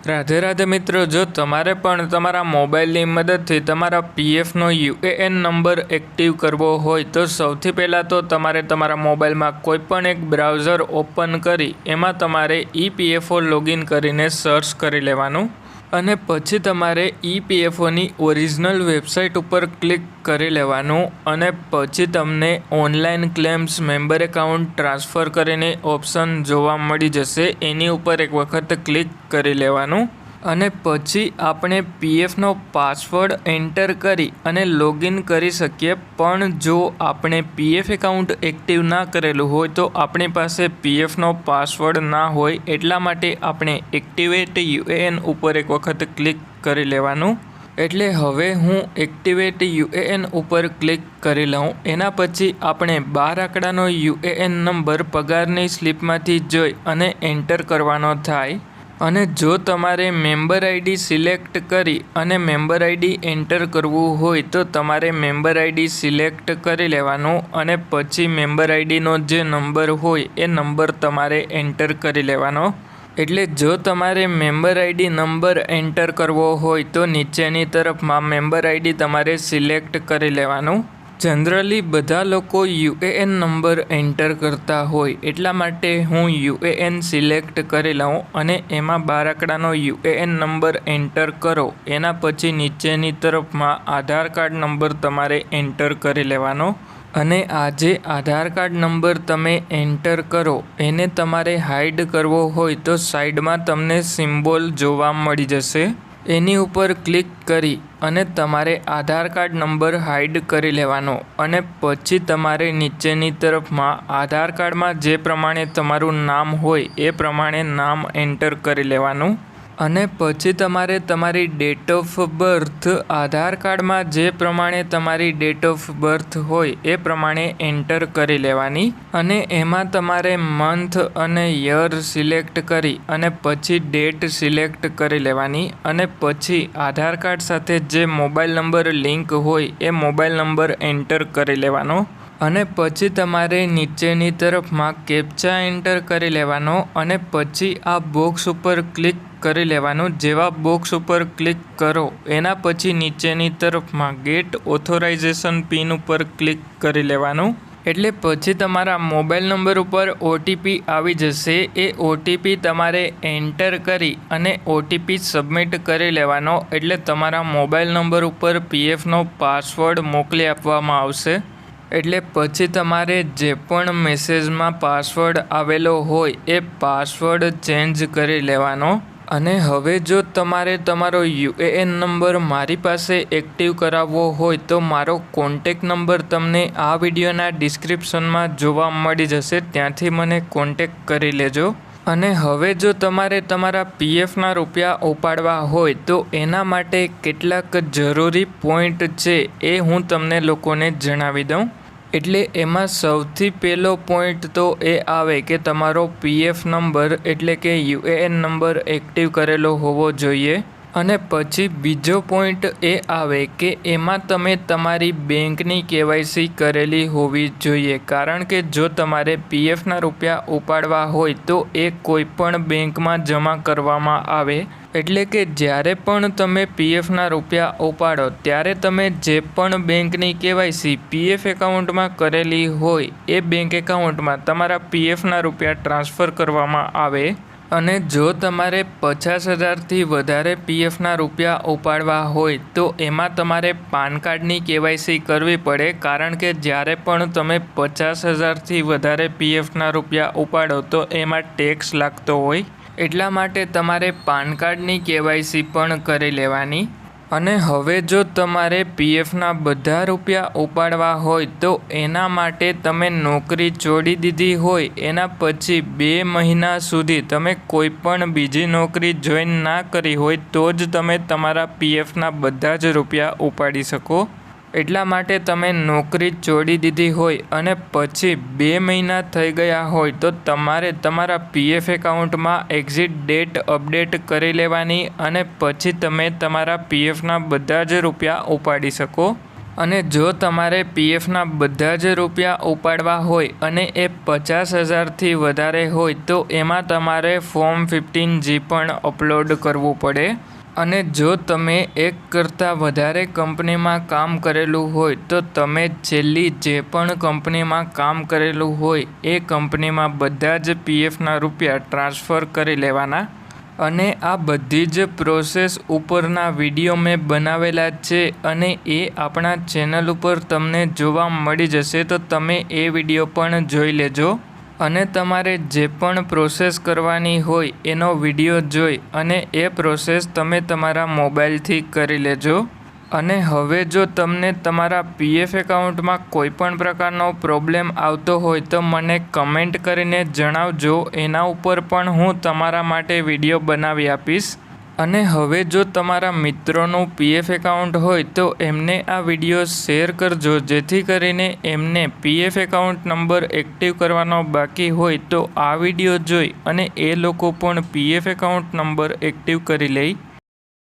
રાધે રાધે મિત્રો, જો તમારે પણ તમારા મોબાઈલની મદદથી તમારા પીએફનો યુએએન નંબર એક્ટિવ કરવો હોય તો સૌથી પહેલાં તો તમારે તમારા મોબાઈલમાં કોઈપણ એક બ્રાઉઝર ઓપન કરી એમાં તમારે ઈપીએફઓ લોગિન કરીને સર્ચ કરી લેવાનું અને પછી તમારે ઈપીએફઓની ઓરિજિનલ વેબસાઇટ ઉપર ક્લિક કરી લેવાનું અને પછી તમને online claims member account transfer કરીને ઓપ્શન જોવા મળી જશે. એની ઉપર એક વખત ક્લિક કરી લેવાનું અને પછી આપણે પીએફનો પાસવર્ડ એન્ટર કરી અને લોગિન કરી શકીએ. પણ જો આપણે પીએફ એકાઉન્ટ એક્ટિવ ના કરેલું હોય તો આપણી પાસે પીએફનો પાસવર્ડ ના હોય, એટલા માટે આપણે એક્ટિવેટ યુએએન ઉપર એક વખત ક્લિક કરી લેવાનું. એટલે હવે હું એક્ટિવેટ યુએએન ઉપર ક્લિક કરી લઉં. એના પછી આપણે 12 આંકડાનો યુએએન નંબર પગારની સ્લીપમાંથી જોઈ અને એન્ટર કરવાનો થાય. અને જો તમારે મેમ્બર આઈડી સિલેક્ટ કરી અને મેમ્બર આઈડી એન્ટર કરવું હોય તો તમારે મેમ્બર આઈડી સિલેક્ટ કરી લેવાનું અને પછી મેમ્બર આઈડીનો જે નંબર હોય એ નંબર તમારે એન્ટર કરી લેવાનો. એટલે જો તમારે મેમ્બર આઈડી નંબર એન્ટર કરવો હોય તો નીચેની તરફમાં મેમ્બર આઈડી તમારે સિલેક્ટ કરી લેવાનું. જનરલી બધા લોકો યુએએન નંબર એન્ટર કરતા હોય, એટલા માટે હું યુએએન સિલેક્ટ કરી લઉં અને એમાં 12 આંકડાનો યુએએન નંબર એન્ટર કરો. એના પછી નીચેની તરફમાં આધાર કાર્ડ નંબર તમારે એન્ટર કરી લેવાનો અને આ જે આધાર કાર્ડ નંબર તમે એન્ટર કરો એને તમારે હાઈડ કરવો હોય તો સાઈડમાં તમને સિમ્બોલ જોવા મળી જશે. એની ઉપર ક્લિક કરી અને તમારે આધાર કાર્ડ નંબર હાઈડ કરી લેવાનો અને પછી તમારે નીચેની તરફમાં આધાર કાર્ડમાં જે પ્રમાણે તમારું નામ હોય એ પ્રમાણે નામ એન્ટર કરી લેવાનું અને પછી તમારે તમારી ડેટ ઓફ બર્થ આધાર કાર્ડમાં જે પ્રમાણે તમારી ડેટ ઓફ બર્થ હોય એ પ્રમાણે એન્ટર કરી લેવાની અને એમાં તમારે મંથ અને યર સિલેક્ટ કરી અને પછી ડેટ સિલેક્ટ કરી લેવાની અને પછી આધાર કાર્ડ સાથે જે મોબાઈલ નંબર લિંક હોય એ મોબાઈલ નંબર એન્ટર કરી લેવાનો અને પછી તમારે નીચેની તરફમાં કેપ્ચા એન્ટર કરી લેવાનો અને પછી આ બોક્સ ઉપર ક્લિક કરી લેવાનું. જેવા બોક્સ ઉપર ક્લિક કરો એના પછી નીચેની તરફમાં ગેટ ઓથોરાઇઝેશન પિન ઉપર ક્લિક કરી લેવાનું. એટલે પછી તમારા મોબાઈલ નંબર ઉપર ઓટીપી આવી જશે. એ ઓટીપી તમારે એન્ટર કરી અને ઓટીપી સબમિટ કરી લેવાનો. એટલે તમારા મોબાઈલ નંબર ઉપર પીએફનો પાસવર્ડ મોકલી આપવામાં આવશે. એટલે પછી તમારે જે પણ મેસેજમાં પાસવર્ડ આવેલો હોય એ પાસવર્ડ ચેન્જ કરી લેવાનો. અને હવે જો તમારે તમારો યુએએન નંબર મારી પાસે એક્ટિવ કરાવવો હોય તો મારો કોન્ટેક નંબર તમને આ વિડીયોના ડિસ્ક્રિપ્શનમાં જોવા મળી જશે, ત્યાંથી મને કોન્ટેક કરી લેજો. અને હવે જો તમારે તમારા પીએફના રૂપિયા ઉપાડવા હોય તો એના માટે કેટલાક જરૂરી પોઈન્ટ છે એ હું તમને લોકોને જણાવી દઉં. એટલે એમાં સૌથી પહેલો પોઈન્ટ તો એ આવે કે તમારો પીએફ નંબર એટલે કે યુએએન નંબર એક્ટિવ કરેલો હોવો જોઈએ. અને પછી બીજો પોઈન્ટ એ આવે કે એમાં તમે તમારી બેંકની કેવાયસી કરેલી હોવી જોઈએ. કારણ કે જો તમારે પીએફના રૂપિયા ઉપાડવા હોય તો એ કોઈપણ બેંકમાં જમા કરવામાં આવે. એટલે કે જ્યારે પણ તમે પીએફના રૂપિયા ઉપાડો ત્યારે તમે જે પણ બેંકની કેવાયસી પીએફ એકાઉન્ટમાં કરેલી હોય એ બેંક એકાઉન્ટમાં તમારા પીએફના રૂપિયા ટ્રાન્સફર કરવામાં આવે. અને જો તમારે 50,000થી વધારે પીએફના રૂપિયા ઉપાડવા હોય તો એમાં તમારે પાન કાર્ડની કેવાયસી કરવી પડે. કારણ કે જ્યારે પણ તમે 50,000થી વધારે પીએફના રૂપિયા ઉપાડો તો એમાં ટેક્સ લાગતો હોય, એટલા માટે તમારે પાન કાર્ડની કેવાયસી પણ કરી લેવાની. અને હવે જો તમારે પીએફના બધા રૂપિયા ઉપાડવા હોય તો એના માટે તમે નોકરી છોડી દીધી હોય એના પછી 2 મહિના સુધી તમે કોઈ પણ બીજી નોકરી જોઈન ના કરી હોય તો જ તમે તમારા પીએફના બધા જ રૂપિયા ઉપાડી શકો. એટલા માટે તમે નોકરી છોડી દીધી હોય અને પછી 2 મહિના થઈ ગયા હોય તો તમારે તમારા પીએફ એકાઉન્ટમાં એક્ઝિટ ડેટ અપડેટ કરી લેવાની અને પછી તમે તમારા પીએફના બધા જ રૂપિયા ઉપાડી શકો. અને જો તમારે પીએફના બધા જ રૂપિયા ઉપાડવા હોય અને એ 50,000થી વધારે હોય તો એમાં તમારે ફોર્મ 15G પણ અપલોડ કરવું પડે. અને જો તમે એક કરતાં વધારે કંપનીમાં કામ કરેલું હોય તો તમે છેલ્લી જે પણ કંપનીમાં કામ કરેલું હોય એ કંપનીમાં બધા જ પીએફના રૂપિયા ટ્રાન્સફર કરી લેવાના. અને આ બધી જ પ્રોસેસ ઉપરના વિડીયો મેં બનાવેલા છે અને એ આપણા ચેનલ ઉપર તમને જોવા મળી જશે, તો તમે એ વિડીયો પણ જોઈ લેજો. અને તમારે જે પણ પ્રોસેસ કરવાની હોય એનો વિડીયો જોઈ અને એ પ્રોસેસ તમે તમારા મોબાઈલથી કરી લેજો. અને હવે જો તમને તમારા પીએફ એકાઉન્ટમાં કોઈ પણ પ્રકારનો પ્રોબ્લેમ આવતો હોય તો મને કમેન્ટ કરીને જણાવજો. એના ઉપર પણ હું તમારા માટે વિડીયો બનાવી આપીશ. અને હવે જો તમારા મિત્રોનું પીએફ એકાઉન્ટ હોય તો એમને આ વિડીયો શેર કરજો, જેથી કરીને એમને પીએફ એકાઉન્ટ નંબર એક્ટિવ કરવાનો બાકી હોય તો આ વિડીયો જોઈ અને એ લોકો પણ પીએફ એકાઉન્ટ નંબર એક્ટિવ કરી લે.